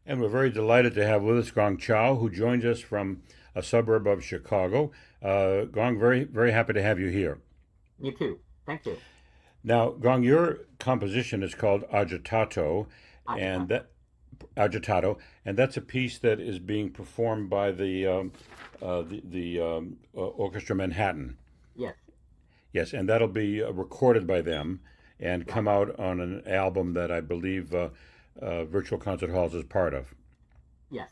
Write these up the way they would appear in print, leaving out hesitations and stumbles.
And we're very delighted to have with us Gong Chow, who joins us from a suburb of Chicago. Gong, very, very happy to have you here. Me too. Thank you. Now, Gong, your composition is called and Ajita. that Agitato, and that's a piece that is being performed by the Orchestra Manhattan. Yes. Yes, and that'll be recorded by them and Right. come out on an album that I believe Virtual Concert Halls is part of. Yes.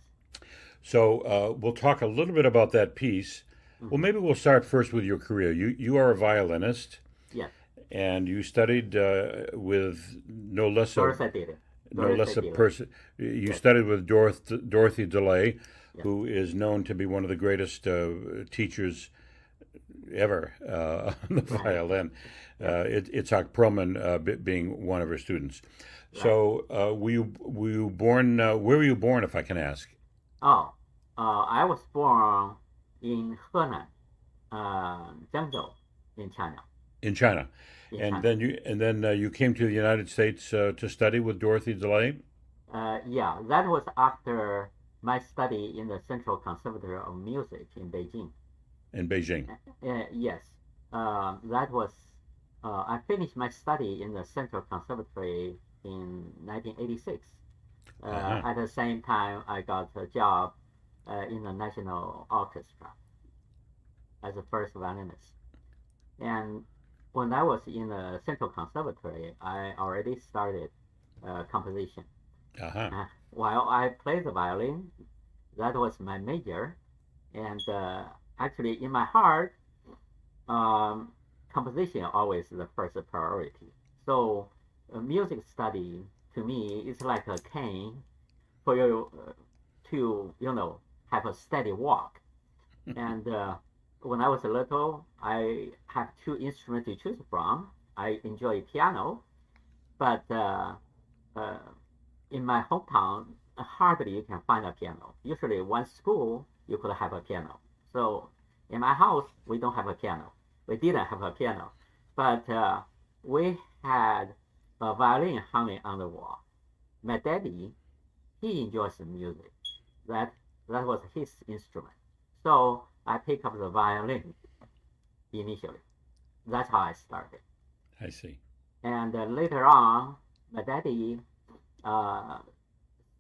So we'll talk a little bit about that piece. Well, Hmm. maybe we'll start first with your career. You are a violinist, Yes. and you studied with Dorothy did. no less Dorothy a Delay. person. You Yes. studied with Dorothy Delay, Yes. who is known to be one of the greatest teachers ever on the Right. violin. Yes. Itzhak Perlman being one of her students. Right. So, were you born? Where were you born, if I can ask? Oh, I was born in Henan, Zhengzhou, in China. In China, In and China. then you came to the United States to study with Dorothy Delay Yeah, that was after my study in the Central Conservatory of Music in Beijing. in Beijing. Yes, that was. I finished my study in the Central Conservatory in 1986. Uh-huh. At the same time, I got a job in the National Orchestra as a first violinist. And when I was in the Central Conservatory, I already started composition. Uh-huh. While I played the violin, that was my major. And actually, in my heart, um, composition always the first priority. So, music study to me is like a cane for you to have a steady walk. And when I was little, I have two instruments to choose from. I enjoy piano, but uh, in my hometown, hardly you can find a piano. Usually, one school you could have a piano. So in my house, we don't have a piano. We didn't have a piano, but we had a violin hanging on the wall. My daddy, he enjoys the music. That that was his instrument. So I picked up the violin initially. That's how I started. I see. And later on, my daddy uh,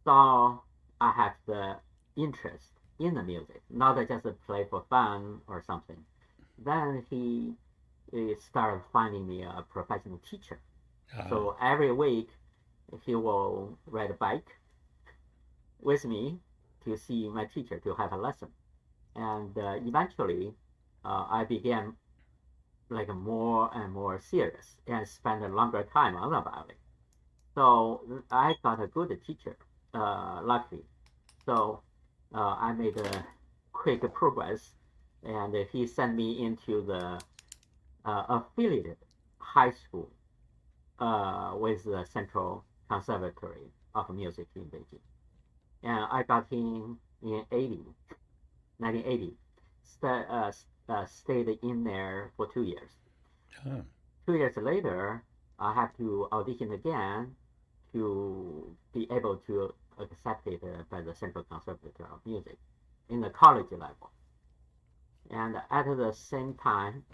saw I have the interest in the music, not just play for fun or something. Then he started finding me a professional teacher. Uh, So every week he will ride a bike with me to see my teacher to have a lesson. And eventually, I began like more and more serious and spend a longer time on the violin. So I got a good teacher, luckily. So I made a quick progress, and he sent me into the affiliated high school with the Central Conservatory of Music in Beijing. And I got in 1980. Stayed in there for 2 years. huh. 2 years later, I have to audition again to be able to accepted by the Central Conservatory of Music in the college level. And at the same time,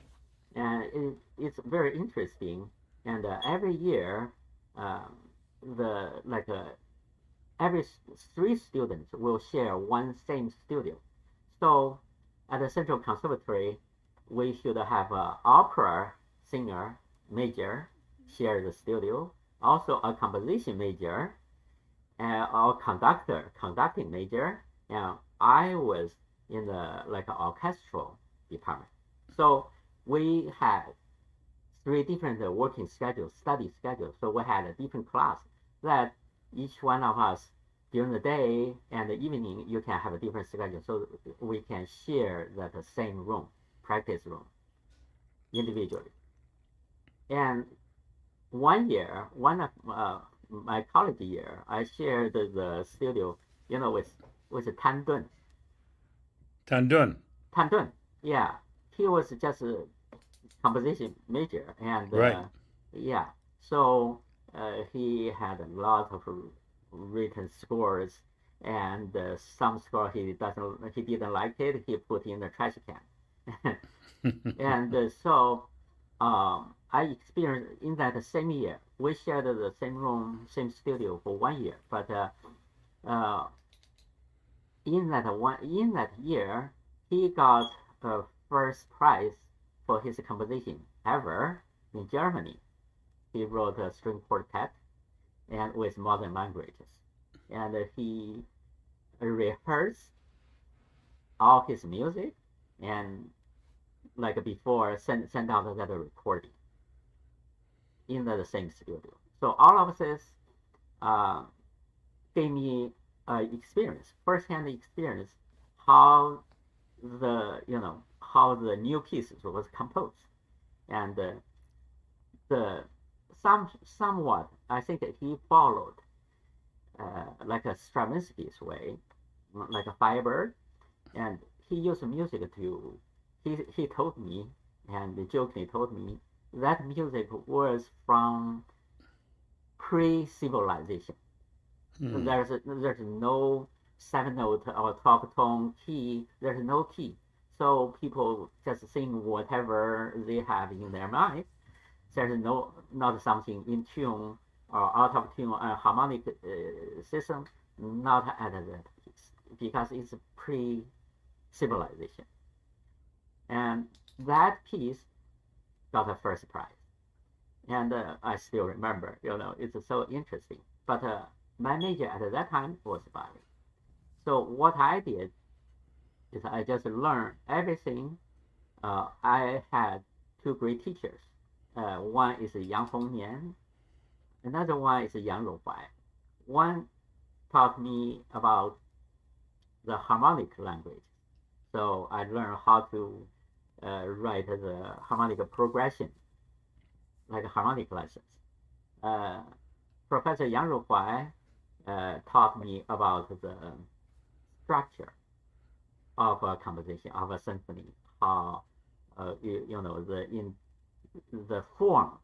it's very interesting. And every year, um, the like every three students will share one same studio. So at the Central Conservatory, we should have an opera singer major share the studio, also a composition major, or conducting major, and I was in the like orchestral department. So we had three different working schedules, study schedules. So we had a different class that each one of us during the day and the evening you can have a different schedule. So we can share that same room, practice room, individually. And one year, one of my college year, I shared the studio, with Tan Dun. Tandun. Tan Dun, yeah, he was just a composition major, and Right. yeah, so he had a lot of written scores, and some score he didn't like it. He put in the trash can, and so I experienced in that same year. We shared the same room, same studio for 1 year, but uh, in that year, he got a first prize for his composition ever in Germany. He wrote a string quartet and with modern languages, and he rehearsed all his music and like before send out that recording in the same studio. So all of this uh, gave me experience, first-hand experience, how how the new pieces was composed, and the somewhat I think that he followed like a Stravinsky's way, like a Firebird, and he used music to. He told me, and jokingly told me that music was from pre-civilization. There's no 7-note or 12-tone key. There's no key, so people just sing whatever they have in their mind. There's not something in tune or out of tune harmonic system, not at that piece because it's pre-civilization, and that piece got a first prize, and I still remember. It's so interesting. But my major at that time was violin. So what I did is I just learned everything. I had two great teachers. One is Yang Hongnian, another one is Yang Rouhuai. One taught me about the harmonic language. So I learned how to write the harmonic progression, like harmonic lessons. Professor Yang Rouhuai taught me about the structure of a composition, of a symphony, how the form,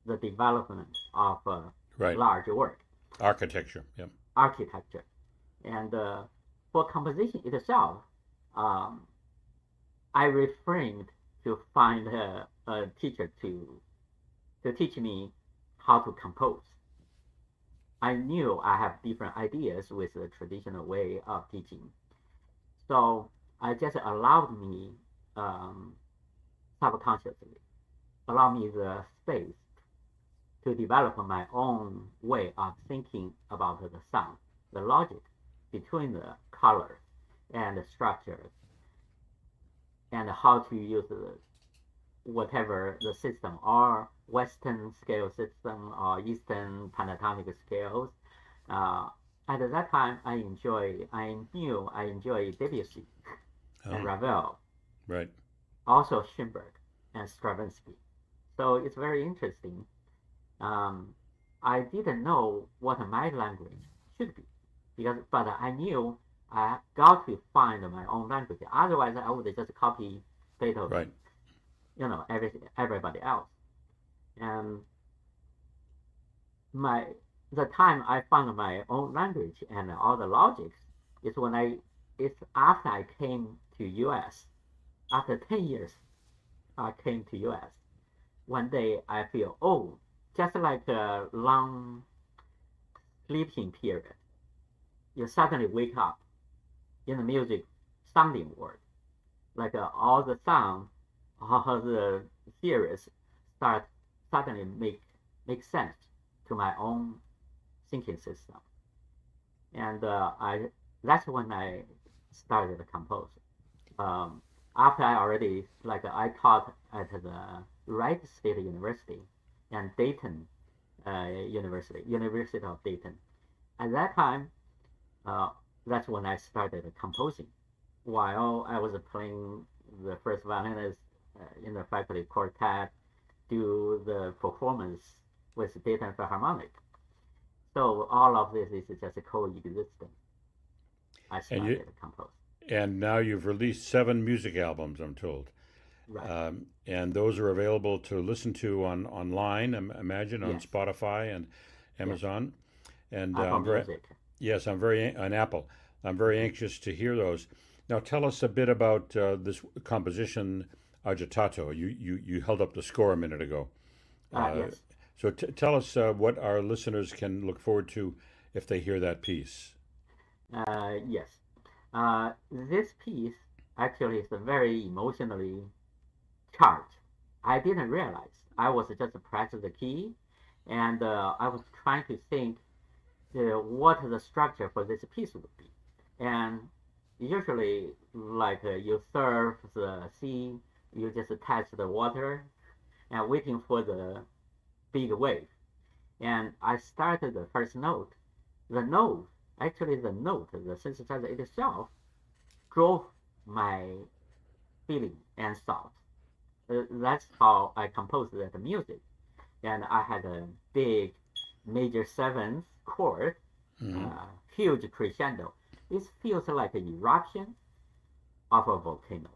the development of a large work. Architecture, yeah. Architecture. And for composition itself, I refrained to find a teacher to teach me how to compose. I knew I have different ideas with the traditional way of teaching. So I just allowed me subconsciously, allow me the space to develop my own way of thinking about the sound, the logic between the colors and the structures, and how to use whatever the system, or Western scale system or Eastern pentatonic scales. At that time, I knew I enjoyed Debussy and Ravel, right? Also Schoenberg and Stravinsky. So it's very interesting. I didn't know what my language should be, but I knew I got to find my own language. Otherwise, I would just copy Beethoven, right? Everybody else. And the time I found my own language and all the logics is it's after I came to U.S. After 10 years, I came to U.S. One day I feel, just like a long sleeping period, you suddenly wake up in the music sounding world. Like all the sound, all the theories start suddenly make sense to my own thinking system. And that's when I started to compose. After I already, I taught at the Wright State University and Dayton University of Dayton. At that time, that's when I started composing. While I was playing the first violinist in the faculty quartet, do the performance with Dayton Philharmonic. So all of this is just coexisting. I started to compose. And now you've released 7 music albums, I'm told. Right. And those are available to listen to online, imagine, on Spotify and Amazon. Yes. And Apple Music. Yes, an apple. I'm very anxious to hear those. Now, tell us a bit about this composition, agitato. You held up the score a minute ago. Uh, Yes. so tell us what our listeners can look forward to if they hear that piece. Yes. This piece actually is very emotionally charged. I didn't realize. I was just pressing the key, and I was trying to think what the structure for this piece would be. And usually, like you serve the sea, you just touch the water and waiting for the big wave. And I started the first note. The note, actually the note, the synthesizer itself, drove my feeling and thought. That's how I composed that music. And I had a big major seventh chord, Hmm. huge crescendo. It feels like an eruption of a volcano.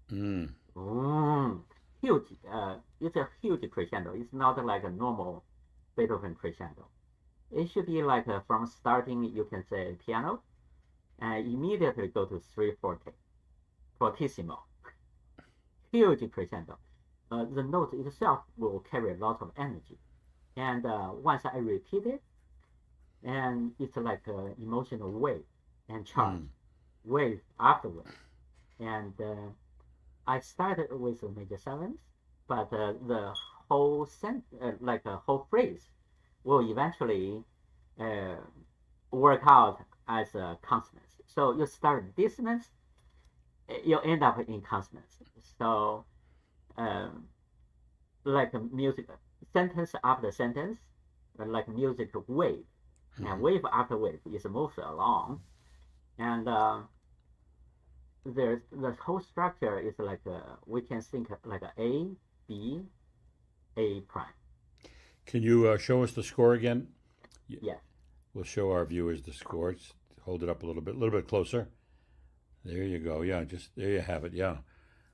Mm. Mm, huge. It's a huge crescendo. It's not like a normal Beethoven crescendo. It should be like from starting, you can say piano, and immediately go to three forte, fortissimo, huge crescendo. The note itself will carry a lot of energy. And once I repeat it, and it's like an emotional wave and charge, Mm. wave after wave. And I started with the major seventh, but the like a whole phrase, will eventually uh, work out as a consonant. So you start dissonance, you end up in consonants. So um, like a music sentence after sentence, like music wave, and Mhm. wave after wave is moved along, and there's the whole structure is like we can think like A, B, A prime. Can you show us the score again? Yes. We'll show our viewers the score. Hold it up a little bit closer. There you go. Yeah, just there you have it. Yeah.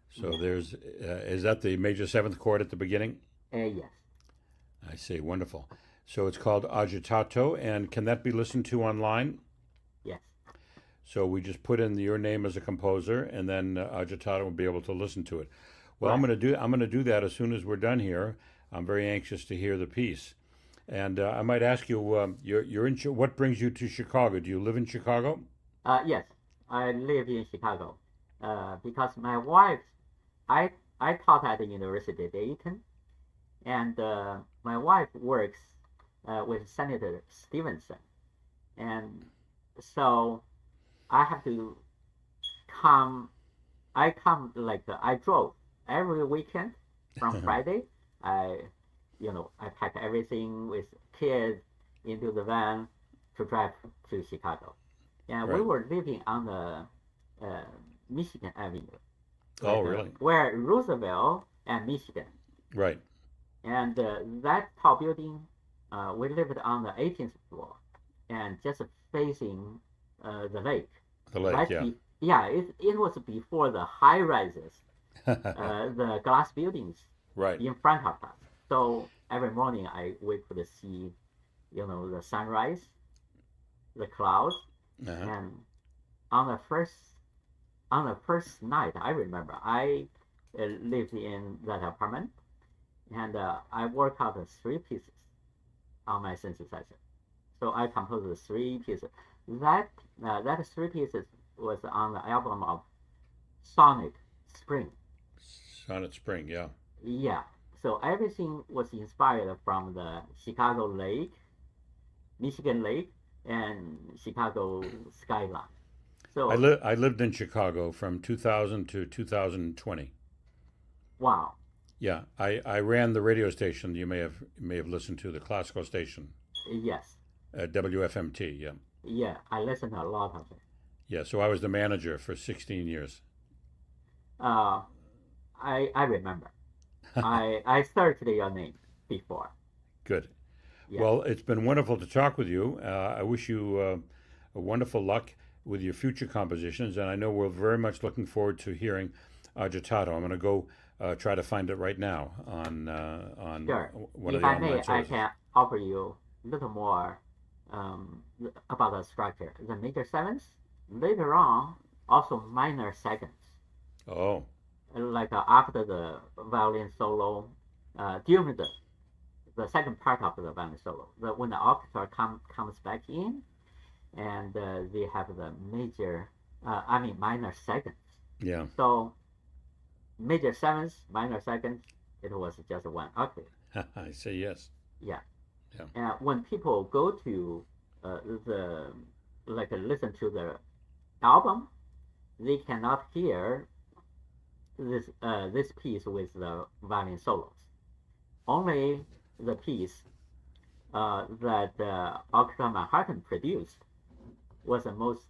So Yeah. there's, is that the major seventh chord at the beginning? Yes. I see. Wonderful. So it's called agitato, and can that be listened to online? Yes. So we just put in your name as a composer, and then agitato will be able to listen to it. Well, Right. I'm gonna do that as soon as we're done here. I'm very anxious to hear the piece, and I might ask you, you're in. What brings you to Chicago? Do you live in Chicago? Yes. I live in Chicago. Because my wife, I I taught at the University of Dayton, and my wife works with Senator Stevenson, and so I have to come. I come like I drove every weekend from Friday. I, I pack everything with kids into the van to drive to Chicago. And we Right. were living on the uh, Michigan Avenue, Oh, like really? where Roosevelt and Michigan. Right. And that tall building, we lived on the 18th floor, and just facing the lake. The lake. Right Yeah. yeah, it was before the high rises, the glass buildings Right. in front of us. So every morning we could see, the sunrise, the clouds, Uh-huh. and on the first on the first night, I remember I lived in that apartment, and I worked out the three pieces on my synthesizer. So I composed the three pieces. That that three pieces was on the album of Sonic Spring. Sonnet Spring. Yeah. Yeah. So everything was inspired from the Chicago Lake, Michigan Lake, and Chicago skyline. So I lived in Chicago from 2000 to 2020. wow. Yeah, I ran the radio station you may have listened to, the classical station, Yes. WFMT. Yeah, Yeah. I listened to a lot of it. yeah. So I was the manager for 16 years. Uh, I remember. I searched your name before. Good. Yes. Well, it's been wonderful to talk with you. I wish you a wonderful luck with your future compositions, and I know we're very much looking forward to hearing agitato. I'm going to go try to find it right now on Sure. one of If the I online may, I services. can offer you a little more about the structure. The major sevenths later on also minor seconds. Oh. Like after the violin solo, during the second part of the violin solo, when the orchestra comes back in, and they have the minor seconds. Yeah. So major sevenths, minor seconds, it was just one octave. I say yes. Yeah. Yeah. And when people go to listen to the album, they cannot hear this piece with the violin solos. Only the piece that Orchestra Manhattan produced was the most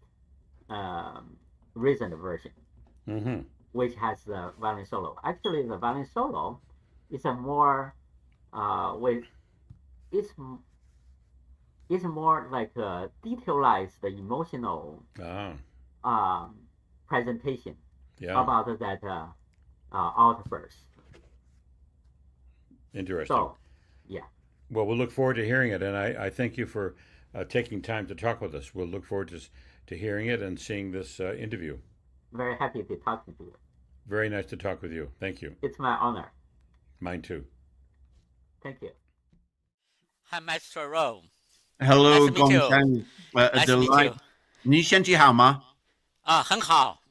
recent version, Mm-hmm. which has the violin solo. Actually, the violin solo is a more it's more like a detailized emotional presentation about that alt verse. Interesting. So, yeah. Well, we'll look forward to hearing it, and I thank you for taking time to talk with us. We'll look forward to hearing it and seeing this interview. Very happy to talk to you. Very nice to talk with you. Thank you. It's my honor. Mine too. Thank you. Hi, Maestro Rowe. Hello, Nice to Gong meet you. Qian. A Nice to meet delight. you. 你身体好吗？很好。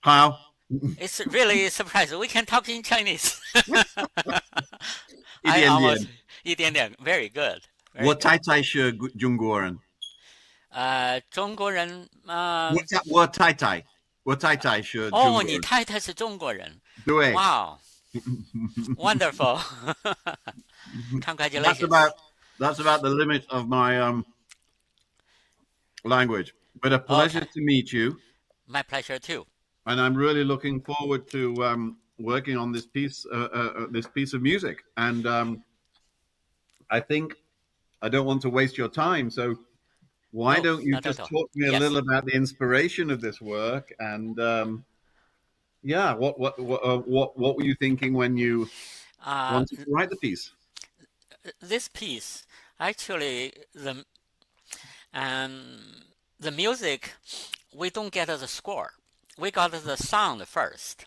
好。It's really surprising. We can talk in Chinese. 一点点。一点点 Very good. 我太太是中国人。中国人我太太是中国人。哦，你太太是中国人。对。Wow. Wonderful. Congratulations. That's about the limit of my language. But a pleasure to meet you. My pleasure too. And I'm really looking forward to working on this piece of music. And I think I don't want to waste your time, so why don't you just talk to me a little about the inspiration of this work? And what were you thinking when you wanted to write the piece? This piece, actually, the music, we don't get the score. We got the sound first.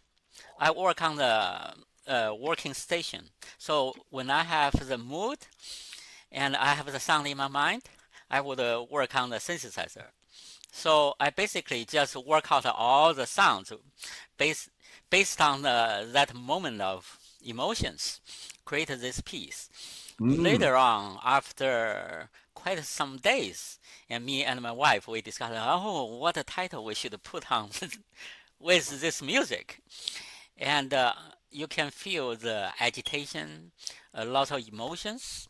I work on the working station. So when I have the mood and I have the sound in my mind, I would work on the synthesizer. So I basically just work out all the sounds based on that moment of emotions, create this piece. Later on, after quite some days, and me and my wife, we discussed, what a title we should put on with this music. And you can feel the agitation, a lot of emotions.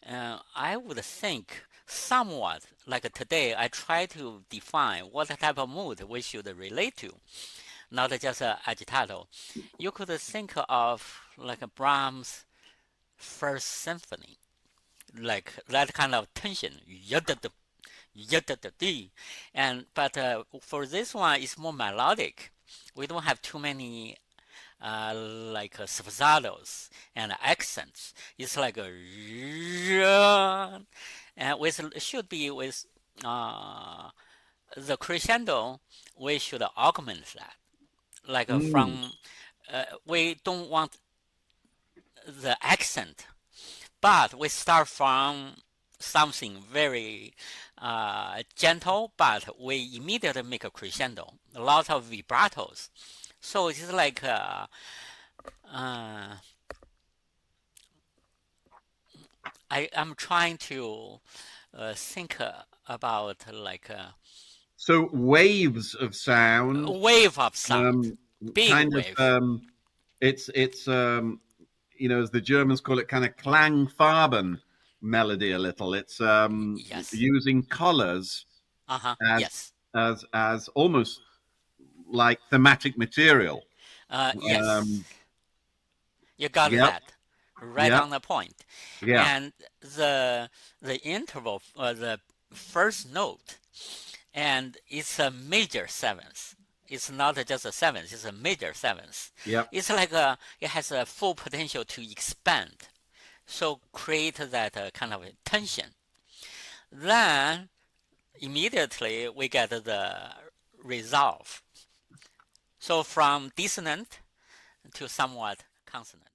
I would think somewhat, like today, I try to define what type of mood we should relate to, not just agitato. You could think of like a Brahms' First Symphony, like that kind of tension. But for this one, it's more melodic. We don't have too many like spazzatos and accents. It's like a and should be with the crescendo. We should augment that, like from we don't want the accent, but we start from something very gentle, but we immediately make a crescendo, a lot of vibratos. So it's like I'm trying to think about like so waves of sound. Wave of sound. Big kind wave. Of, it's as the Germans call it, kind of Klangfarben melody a little. It's using colors as almost like thematic material. Yes. You got that right on the point. Yeah. And the interval, the first note, and it's a major seventh. It's not just a seventh, it's a major seventh. Yeah. It's like it has a full potential to expand. So create that kind of tension. then immediately we get the resolve. So from dissonant to somewhat consonant.